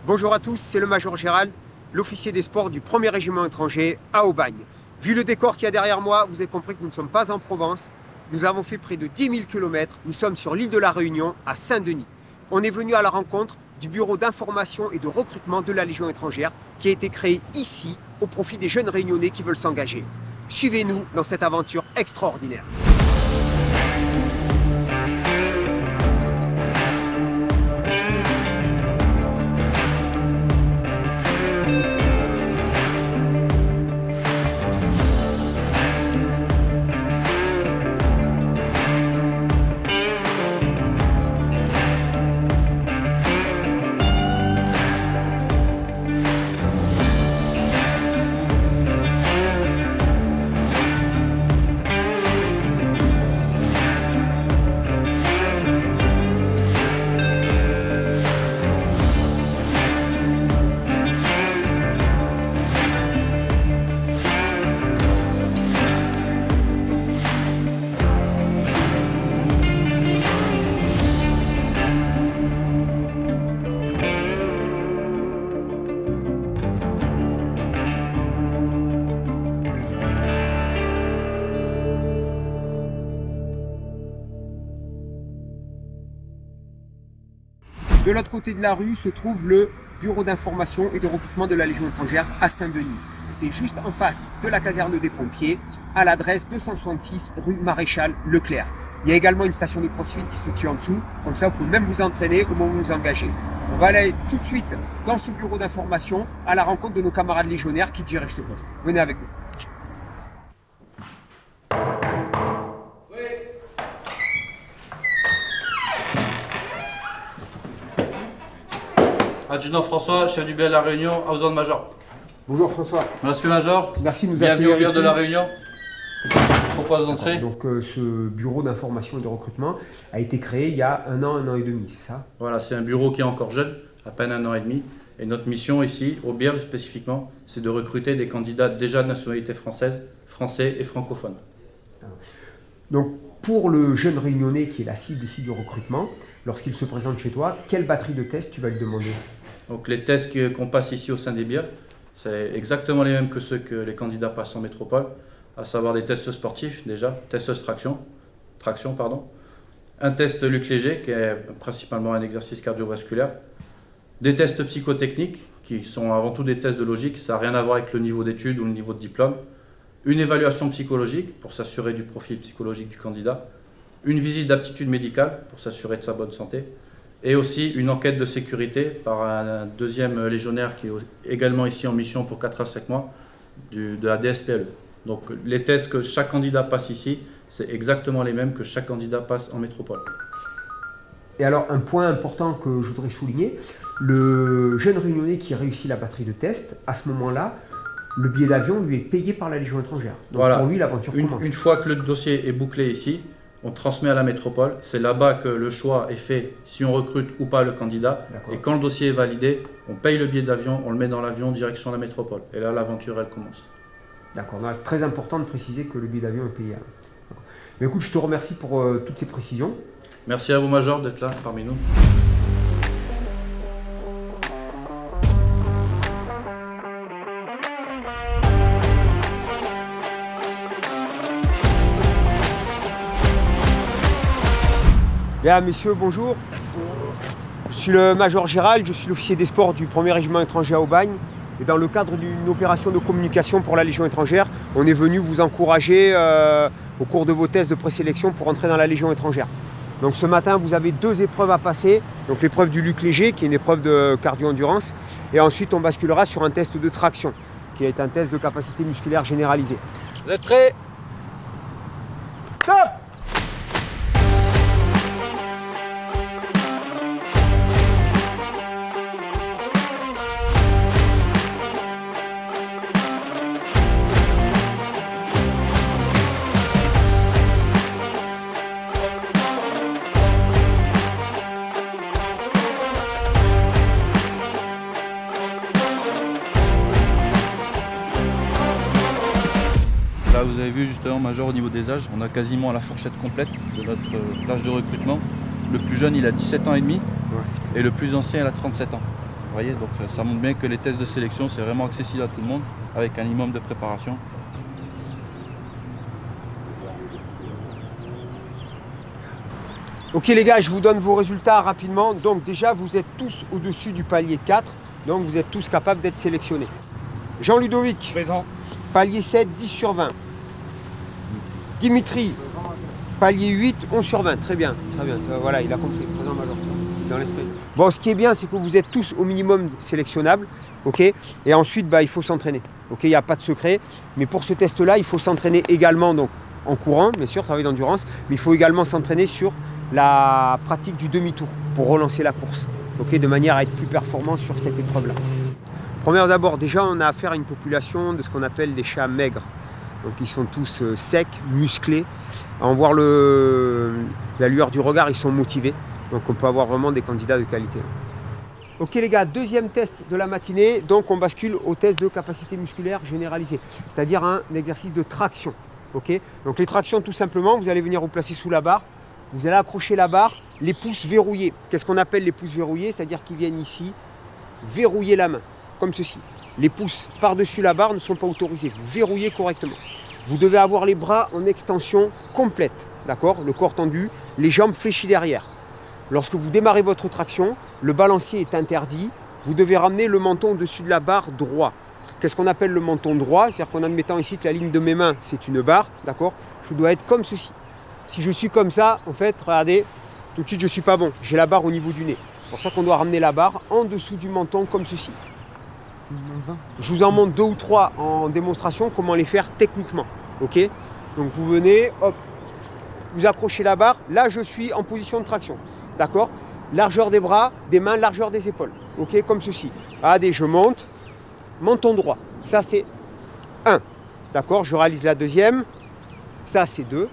Bonjour à tous, c'est le Major Gérald, l'officier des sports du 1er régiment étranger à Aubagne. Vu le décor qu'il y a derrière moi, vous avez compris que nous ne sommes pas en Provence. Nous avons fait près de 10 000 km. Nous sommes sur l'île de la Réunion, à Saint-Denis. On est venu à la rencontre du bureau d'information et de recrutement de la Légion étrangère qui a été créé ici au profit des jeunes réunionnais qui veulent s'engager. Suivez-nous dans cette aventure extraordinaire. De l'autre côté de la rue se trouve le bureau d'information et de recrutement de la Légion étrangère à Saint-Denis. C'est juste en face de la caserne des pompiers, à l'adresse 266 rue Maréchal Leclerc. Il y a également une station de crossfit qui se situe en dessous, comme ça vous pouvez même vous entraîner au moment où vous engagez. On va aller tout de suite dans ce bureau d'information à la rencontre de nos camarades légionnaires qui dirigent ce poste. Venez avec nous. Adjudant François, chef du BL de la Réunion, Housand Major. Bonjour François. Merci Major. Merci de nous Bienvenue accueillir au BL de ici. la Réunion. Propose d'entrer. Donc ce bureau d'information et de recrutement a été créé il y a un an et demi, c'est ça? Voilà, c'est un bureau qui est encore jeune, à peine un an et demi. Et notre mission ici, au BL spécifiquement, c'est de recruter des candidats déjà de nationalité française, français et francophones. Donc pour le jeune réunionnais qui est la cible ici du recrutement, lorsqu'il se présente chez toi, quelle batterie de tests tu vas lui demander? Donc les tests qu'on passe ici au sein des BL, c'est exactement les mêmes que ceux que les candidats passent en métropole, à savoir des tests sportifs déjà, testeuse traction, un test Luc Léger qui est principalement un exercice cardiovasculaire, des tests psychotechniques qui sont avant tout des tests de logique, ça n'a rien à voir avec le niveau d'études ou le niveau de diplôme, une évaluation psychologique pour s'assurer du profil psychologique du candidat, une visite d'aptitude médicale pour s'assurer de sa bonne santé, et aussi une enquête de sécurité par un deuxième légionnaire qui est également ici en mission pour 4 à 5 mois de la DSPLE. Donc les tests que chaque candidat passe ici, c'est exactement les mêmes que chaque candidat passe en métropole. Et alors un point important que je voudrais souligner, le jeune réunionnais qui réussit la batterie de tests, à ce moment-là, le billet d'avion lui est payé par la Légion étrangère. Donc voilà. Pour lui, l'aventure commence. Une fois que le dossier est bouclé ici, on transmet à la métropole. C'est là-bas que le choix est fait si on recrute ou pas le candidat. Et quand le dossier est validé, on paye le billet d'avion, on le met dans l'avion direction la métropole. Et là, l'aventure, elle commence. D'accord. Donc, très important de préciser que le billet d'avion est payé. Mais écoute, je te remercie pour toutes ces précisions. Merci à vous, Major, d'être là parmi nous. Bien, messieurs, bonjour. Je suis le Major Gérald, je suis l'officier des sports du 1er régiment étranger à Aubagne. Et dans le cadre d'une opération de communication pour la Légion étrangère, on est venu vous encourager au cours de vos tests de présélection pour entrer dans la Légion étrangère. Donc ce matin, vous avez 2 épreuves à passer. Donc l'épreuve du Luc Léger, qui est une épreuve de cardio-endurance. Et ensuite, on basculera sur un test de traction, qui est un test de capacité musculaire généralisée. Vous êtes prêts? Top! Là, vous avez vu justement, Major, au niveau des âges, on a quasiment la fourchette complète de notre plage de recrutement. Le plus jeune, il a 17 ans et demi, et le plus ancien, il a 37 ans. voyez, donc ça montre bien que les tests de sélection, c'est vraiment accessible à tout le monde, avec un minimum de préparation. Ok les gars, je vous donne vos résultats rapidement. Donc déjà, vous êtes tous au-dessus du palier 4. Donc vous êtes tous capables d'être sélectionnés. Jean-Ludovic. Présent. Palier 7, 10 sur 20. Dimitri. Palier 8, 11 sur 20. Très bien, très bien. Voilà, il a compris. Présent major, dans l'esprit. Bon, ce qui est bien, c'est que vous êtes tous au minimum sélectionnables. Ok. Et ensuite, il faut s'entraîner. Ok, il n'y a pas de secret. Mais pour ce test-là, il faut s'entraîner également donc, en courant, bien sûr, travail d'endurance. Mais il faut également s'entraîner sur la pratique du demi-tour pour relancer la course, okay, de manière à être plus performant sur cette épreuve-là. Première d'abord, déjà on a affaire à une population de ce qu'on appelle les chats maigres. Donc ils sont tous secs, musclés. À en voir la lueur du regard, ils sont motivés. Donc on peut avoir vraiment des candidats de qualité. Ok les gars, deuxième test de la matinée. Donc on bascule au test de capacité musculaire généralisée, c'est-à-dire un exercice de traction. Okay, donc les tractions, tout simplement, vous allez venir vous placer sous la barre. Vous allez accrocher la barre, les pouces verrouillés. Qu'est-ce qu'on appelle les pouces verrouillés? C'est-à-dire qu'ils viennent ici verrouiller la main, comme ceci. Les pouces par-dessus la barre ne sont pas autorisés. Vous verrouillez correctement. Vous devez avoir les bras en extension complète, d'accord? Le corps tendu, les jambes fléchies derrière. Lorsque vous démarrez votre traction, le balancier est interdit. Vous devez ramener le menton au-dessus de la barre droit. Qu'est-ce qu'on appelle le menton droit? C'est-à-dire qu'en admettant ici que la ligne de mes mains, c'est une barre, d'accord? Je dois être comme ceci. Si je suis comme ça, en fait, regardez, tout de suite, je ne suis pas bon. J'ai la barre au niveau du nez. C'est pour ça qu'on doit ramener la barre en dessous du menton, comme ceci. Je vous en montre 2 ou 3 en démonstration, comment les faire techniquement. Ok? Donc, vous venez, hop, vous accrochez la barre. Là, je suis en position de traction. D'accord? Largeur des bras, des mains, largeur des épaules. Ok? Comme ceci. Regardez, je monte, menton droit. Ça, c'est 1. D'accord? Je réalise la deuxième. Ça, c'est 2.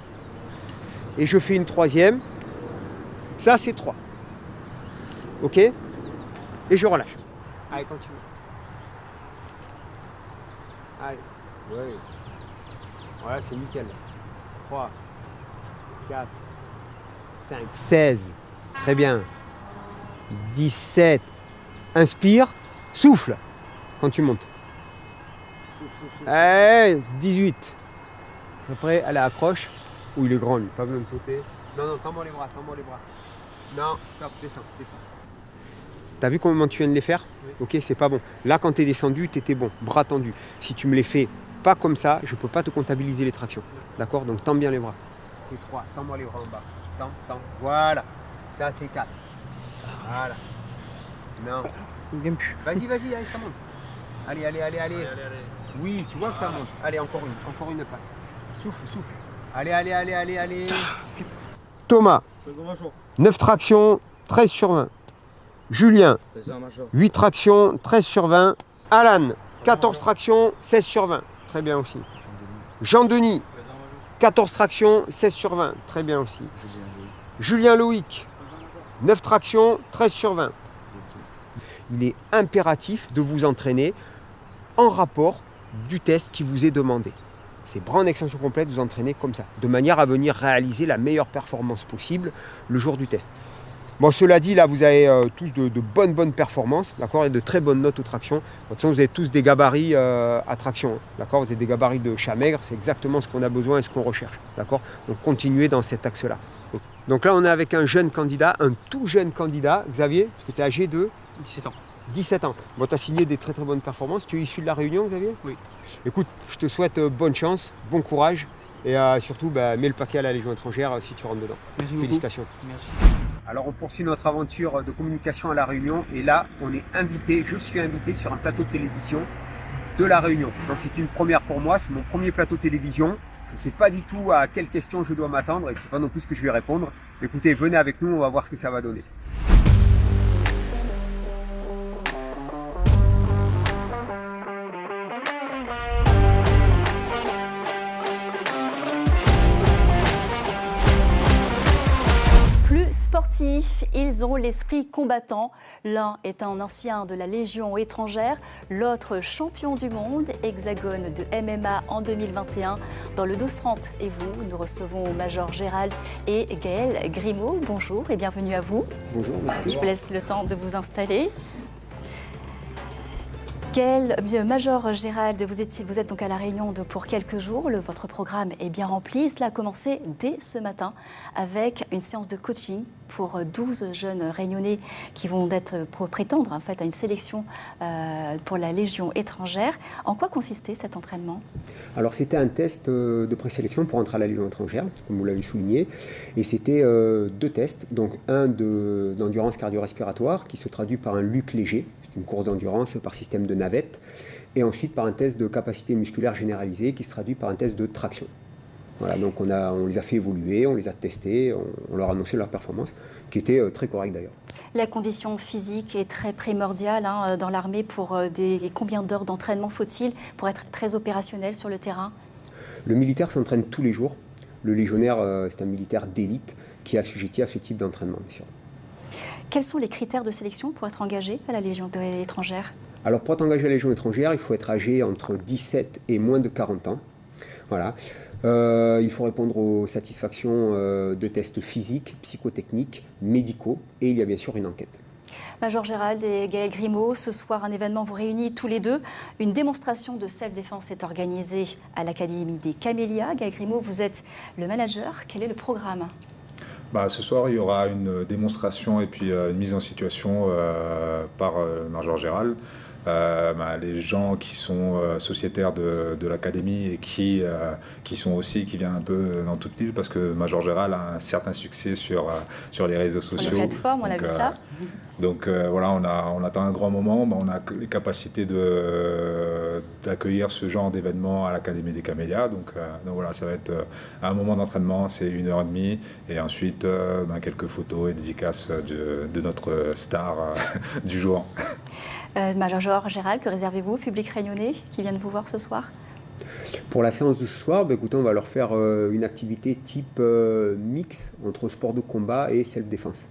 Et je fais une troisième. Ça, c'est 3. Ok? Et je relâche. Allez, continue. Allez. Ouais. Voilà, c'est nickel. 3, 4, 5, 16. Très bien. 17. Inspire. Souffle quand tu montes. Allez, 18. Après, allez, accroche. Où il est grand lui, pas besoin de sauter. Non, non, tends-moi les bras, tends-moi les bras. Non, stop, descends, descends. T'as vu comment tu viens de les faire? Oui. Ok, c'est pas bon. Là, quand t'es descendu, t'étais bon, bras tendus. Si tu me les fais pas comme ça, je peux pas te comptabiliser les tractions. D'accord? Donc tends bien les bras. Et 3, tends-moi les bras en bas. Tends. Voilà. Ça, c'est 4. Voilà. Non. Vas-y, allez, ça monte. Allez. Oui, tu vois que ça monte. Allez, encore une passe. Souffle. Allez. Thomas, 9 tractions, 13 sur 20. Julien, 8 tractions, 13 sur 20. Alan, 14 tractions, 16 sur 20. Très bien aussi. Jean-Denis, 14 tractions, 16 sur 20. Très bien aussi. Julien Loïc, 9 tractions, 13 sur 20. Il est impératif de vous entraîner en rapport du test qui vous est demandé. C'est bras en extension complète, vous entraînez comme ça, de manière à venir réaliser la meilleure performance possible le jour du test. Bon, cela dit, là, vous avez tous de bonnes performances, d'accord, et de très bonnes notes aux tractions. De toute façon, vous avez tous des gabarits à traction, d'accord. Vous avez des gabarits de chat maigre, c'est exactement ce qu'on a besoin et ce qu'on recherche, d'accord. Donc, continuez dans cet axe-là. Donc là, on est avec un jeune candidat, un tout jeune candidat, Xavier, parce que tu es âgé de 17 ans. 17 ans. Bon, tu as signé des très bonnes performances. Tu es issu de la Réunion, Xavier? Oui. Écoute, je te souhaite bonne chance, bon courage et surtout, mets le paquet à la Légion étrangère si tu rentres dedans. Merci beaucoup. Félicitations. Merci. Alors, on poursuit notre aventure de communication à la Réunion et là, je suis invité sur un plateau de télévision de la Réunion. Donc, c'est une première pour moi, c'est mon premier plateau de télévision. Je ne sais pas du tout à quelles questions je dois m'attendre et je ne sais pas non plus ce que je vais répondre. Écoutez, venez avec nous, on va voir ce que ça va donner. Sportifs, ils ont l'esprit combattant. L'un est un ancien de la Légion étrangère, l'autre champion du monde, hexagone de MMA en 2021 dans le 12-30. Et vous, nous recevons Major Gérald et Gaël Grimaud. Bonjour et bienvenue à vous. Bonjour, merci. Je vous laisse le temps de vous installer. Gaël, Major Gérald, vous êtes donc à La Réunion pour quelques jours. Votre programme est bien rempli et cela a commencé dès ce matin avec une séance de coaching pour 12 jeunes réunionnais qui vont prétendre en fait, à une sélection pour la Légion étrangère. En quoi consistait cet entraînement ? Alors c'était un test de présélection pour entrer à la Légion étrangère, comme vous l'avez souligné, et c'était 2 tests, donc un d'endurance cardio-respiratoire qui se traduit par un LUC léger, c'est une course d'endurance par système de navette, et ensuite par un test de capacité musculaire généralisée qui se traduit par un test de traction. Voilà, donc on les a fait évoluer, on les a testés, on leur a annoncé leur performance, qui était très correcte d'ailleurs. La condition physique est très primordiale dans l'armée. Combien d'heures d'entraînement faut-il pour être très opérationnel sur le terrain ? Le militaire s'entraîne tous les jours. Le légionnaire, c'est un militaire d'élite qui est assujetti à ce type d'entraînement, bien sûr. Quels sont les critères de sélection pour être engagé à la Légion étrangère ? Alors pour être engagé à la Légion étrangère, il faut être âgé entre 17 et moins de 40 ans. Voilà. Il faut répondre aux satisfactions de tests physiques, psychotechniques, médicaux, et il y a bien sûr une enquête. Major Gérald et Gaël Grimaud, ce soir un événement vous réunit tous les deux. Une démonstration de self-défense est organisée à l'Académie des Camélias. Gaël Grimaud, vous êtes le manager. Quel est le programme ? Ce soir, il y aura une démonstration et puis une mise en situation par Major Gérald. Les gens qui sont sociétaires de l'académie et qui viennent un peu dans toute l'île parce que Major Gérald a un certain succès sur les réseaux sociaux. Sur les plateformes, on a vu ça. Donc voilà, on attend un grand moment. On a les capacités d'accueillir ce genre d'événement à l'Académie des Camélias. Donc voilà, ça va être un moment d'entraînement, c'est 1h30. Et ensuite, quelques photos et dédicaces de notre star du jour. Major Gérald, que réservez-vous au public réunionnais qui vient de vous voir ce soir ? Pour la séance de ce soir, écoutez, on va leur faire une activité type mix entre sport de combat et self-défense.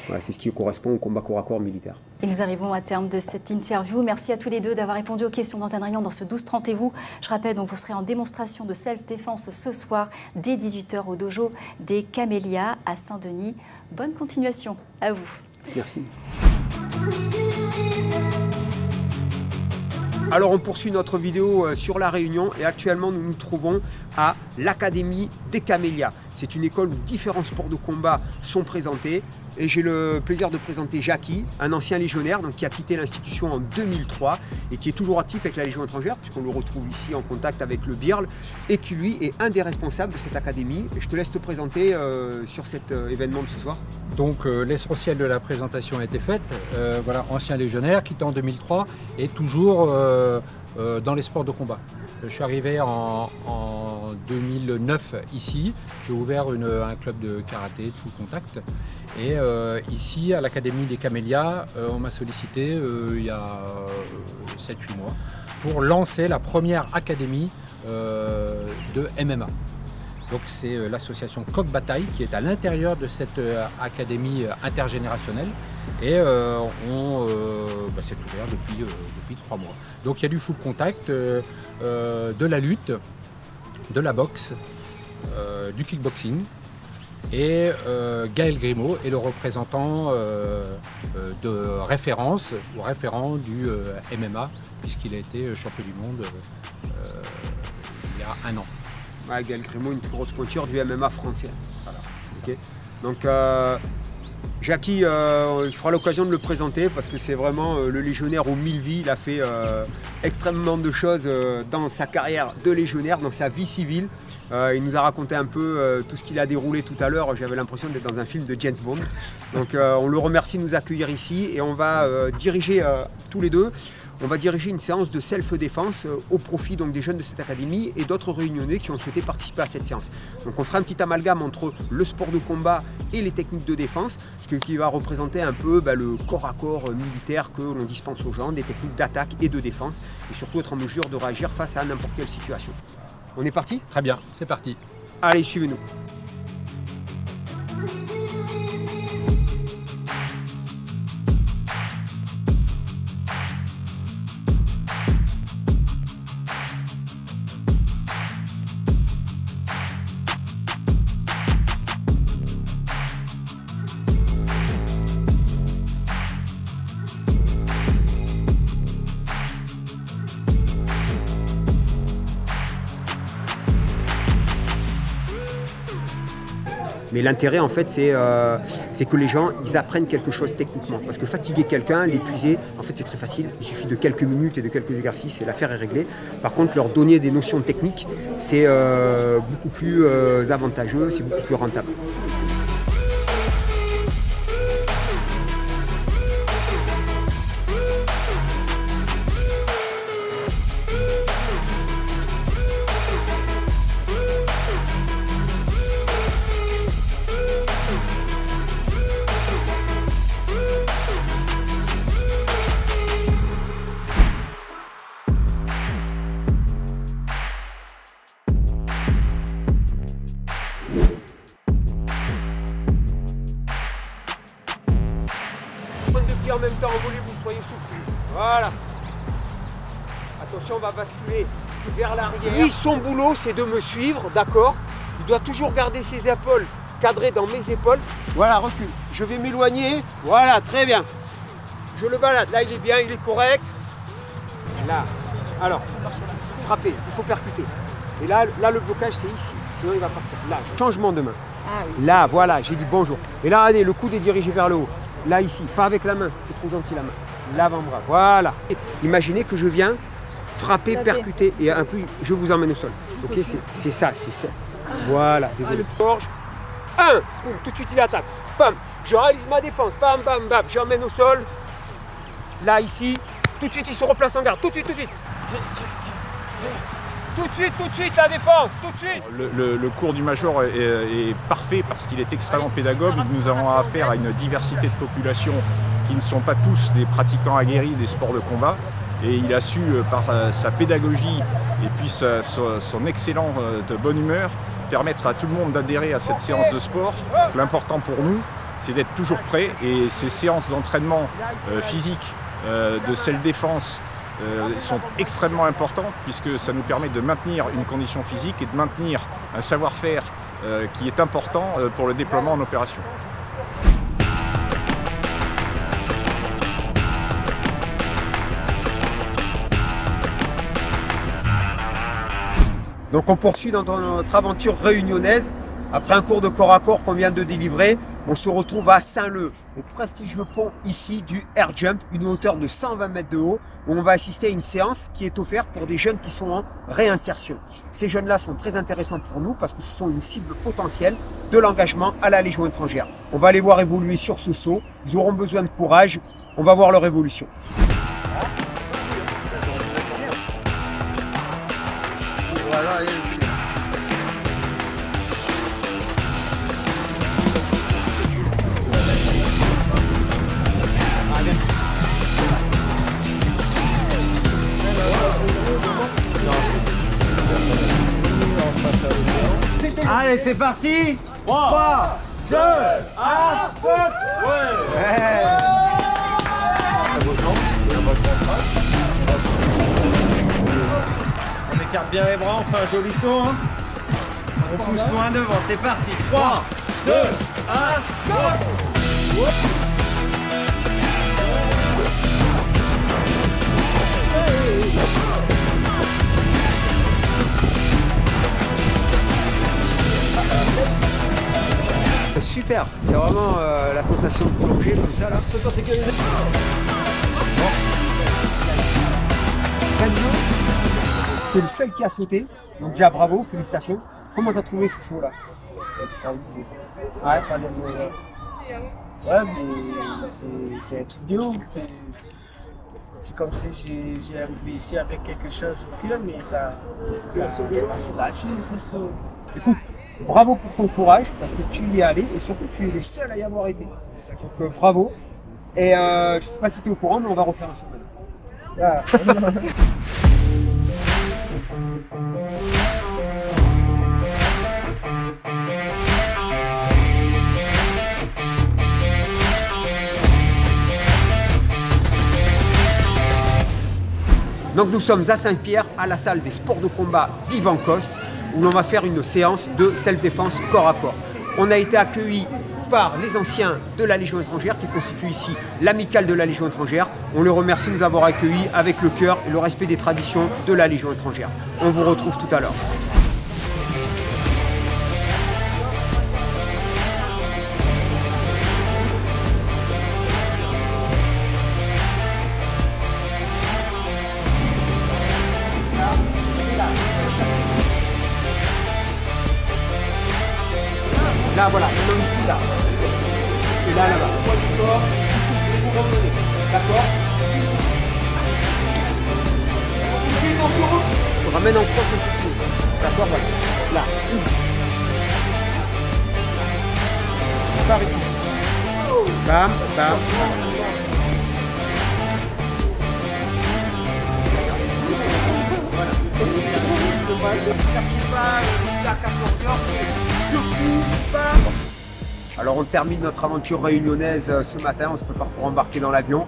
Voilà, c'est ce qui correspond au combat corps à corps militaire. Et nous arrivons à terme de cette interview. Merci à tous les deux d'avoir répondu aux questions d'Antenne Réunion dans ce 12-30 et vous. Je rappelle, donc, vous serez en démonstration de self-défense ce soir dès 18h au dojo des Camélias à Saint-Denis. Bonne continuation à vous. Merci. Alors on poursuit notre vidéo sur La Réunion et actuellement nous nous trouvons à l'Académie des Camélias. C'est une école où différents sports de combat sont présentés et j'ai le plaisir de présenter Jackie, un ancien légionnaire qui a quitté l'institution en 2003 et qui est toujours actif avec la Légion étrangère puisqu'on le retrouve ici en contact avec le BIRL et qui lui est un des responsables de cette académie. Et je te laisse te présenter sur cet événement de ce soir. Donc l'essentiel de la présentation a été faite. Voilà, ancien légionnaire, quitté en 2003 et toujours dans les sports de combat. Je suis arrivé en 2009 ici. J'ai ouvert un club de karaté, de full contact. Et ici, à l'Académie des Camélias, on m'a sollicité il y a 7-8 mois pour lancer la première académie de MMA. Donc c'est l'association Coq Bataille qui est à l'intérieur de cette académie intergénérationnelle et c'est ouvert depuis 3 mois. Donc il y a du full contact, de la lutte, de la boxe, du kickboxing et Gaël Grimaud est le représentant de référence ou référent du MMA puisqu'il a été champion du monde il y a 1 an. Ouais, Gaël Grimaud, une grosse pointure du MMA français. Voilà, okay. Donc Jackie, il fera l'occasion de le présenter parce que c'est vraiment le légionnaire aux 1000 vies. Il a fait extrêmement de choses dans sa carrière de légionnaire, dans sa vie civile. Il nous a raconté un peu tout ce qu'il a déroulé tout à l'heure. J'avais l'impression d'être dans un film de James Bond. Donc on le remercie de nous accueillir ici et on va diriger tous les deux. On va diriger une séance de self-défense au profit donc, des jeunes de cette académie et d'autres réunionnais qui ont souhaité participer à cette séance. Donc on fera un petit amalgame entre le sport de combat et les techniques de défense, ce qui va représenter un peu le corps à corps militaire que l'on dispense aux gens, des techniques d'attaque et de défense, et surtout être en mesure de réagir face à n'importe quelle situation. On est parti ? Très bien, c'est parti. Allez, suivez-nous. Mais l'intérêt, en fait, c'est que les gens, ils apprennent quelque chose techniquement. Parce que fatiguer quelqu'un, l'épuiser, en fait, c'est très facile. Il suffit de quelques minutes et de quelques exercices et l'affaire est réglée. Par contre, leur donner des notions techniques, c'est beaucoup plus avantageux, c'est beaucoup plus rentable. En même temps, envolez-vous, soyez souple. Voilà. Attention, on va basculer vers l'arrière. Lui, son boulot, c'est de me suivre, d'accord? Il doit toujours garder ses épaules cadrées dans mes épaules. Voilà, recule. Je vais m'éloigner. Voilà, très bien. Je le balade. Là, il est bien, il est correct. Là. Alors, frapper, il faut percuter. Et là, le blocage, c'est ici. Sinon, il va partir. Là, changement de main. Ah, oui. Là, voilà, j'ai dit bonjour. Et là, regardez, le coude est dirigé vers le haut. Là, ici, pas avec la main, c'est trop gentil la main. L'avant-bras, voilà. Imaginez que je viens frapper, percuter et un peu, je vous emmène au sol. Ok, c'est ça, c'est ça. Voilà, désolé. Gorge. 1, boum, tout de suite il attaque. Bam, je réalise ma défense. Bam, bam, bam, j'emmène au sol. Là, ici, tout de suite il se replace en garde. Tout de suite, tout de suite. Tout de suite, la défense, tout de suite. Le cours du Major est parfait parce qu'il est extrêmement pédagogue. Nous avons affaire à une diversité de populations qui ne sont pas tous des pratiquants aguerris des sports de combat. Et il a su, par sa pédagogie et puis son excellent de bonne humeur, permettre à tout le monde d'adhérer à cette séance de sport. L'important pour nous, c'est d'être toujours prêt. Et ces séances d'entraînement physique, de self-défense, sont extrêmement importantes puisque ça nous permet de maintenir une condition physique et de maintenir un savoir-faire qui est important pour le déploiement en opération. Donc on poursuit dans notre aventure réunionnaise. Après un cours de corps à corps qu'on vient de délivrer, on se retrouve à Saint-Leu, au prestigieux pont ici du Air Jump, une hauteur de 120 mètres de haut, où on va assister à une séance qui est offerte pour des jeunes qui sont en réinsertion. Ces jeunes-là sont très intéressants pour nous parce que ce sont une cible potentielle de l'engagement à la Légion étrangère. On va les voir évoluer sur ce saut, ils auront besoin de courage, on va voir leur évolution. Voilà, allez, c'est parti. 3, 2, 1, saute. On écarte bien les bras, on fait un joli saut. Hein. On pousse loin devant, c'est parti. 3, 2, 1, saute. Super, c'est vraiment la sensation de plonger comme ça là. C'est le seul qui a sauté, donc déjà bravo, félicitations. Comment t'as trouvé ce saut là? Extraordinaire. Ouais, Pas de... Ouais, mais c'est un truc de ouf. C'est comme si j'ai arrivé ici avec quelque chose au cœur, mais ça lâché, c'est ça. Écoute, bravo pour ton courage, parce que tu y es allé, et surtout tu es le seul à y avoir été. Donc bravo. Et je sais pas si tu es au courant, mais on va refaire un saut maintenant. Donc nous sommes à Saint-Pierre, à la salle des sports de combat Vivancos, où l'on va faire une séance de self-défense corps à corps. On a été accueillis par les anciens de la Légion étrangère qui constituent ici l'amicale de la Légion étrangère. On les remercie de nous avoir accueillis avec le cœur et le respect des traditions de la Légion étrangère. On vous retrouve tout à l'heure. Là, voilà, maintenant ici, là. Et là, là-bas. Poids du corps, et vous revenez. D'accord? Je ramène en crosse un petit peu. D'accord, voilà. Là, ici. Par ici. Bam, bam, bam. Alors on termine notre aventure réunionnaise ce matin, on se prépare pour embarquer dans l'avion.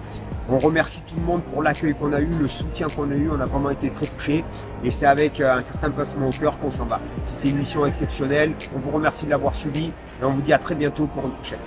On remercie tout le monde pour l'accueil qu'on a eu, le soutien qu'on a eu, on a vraiment été très touchés et c'est avec un certain pincement au cœur qu'on s'en va. C'était une mission exceptionnelle, on vous remercie de l'avoir suivi et on vous dit à très bientôt pour une prochaine.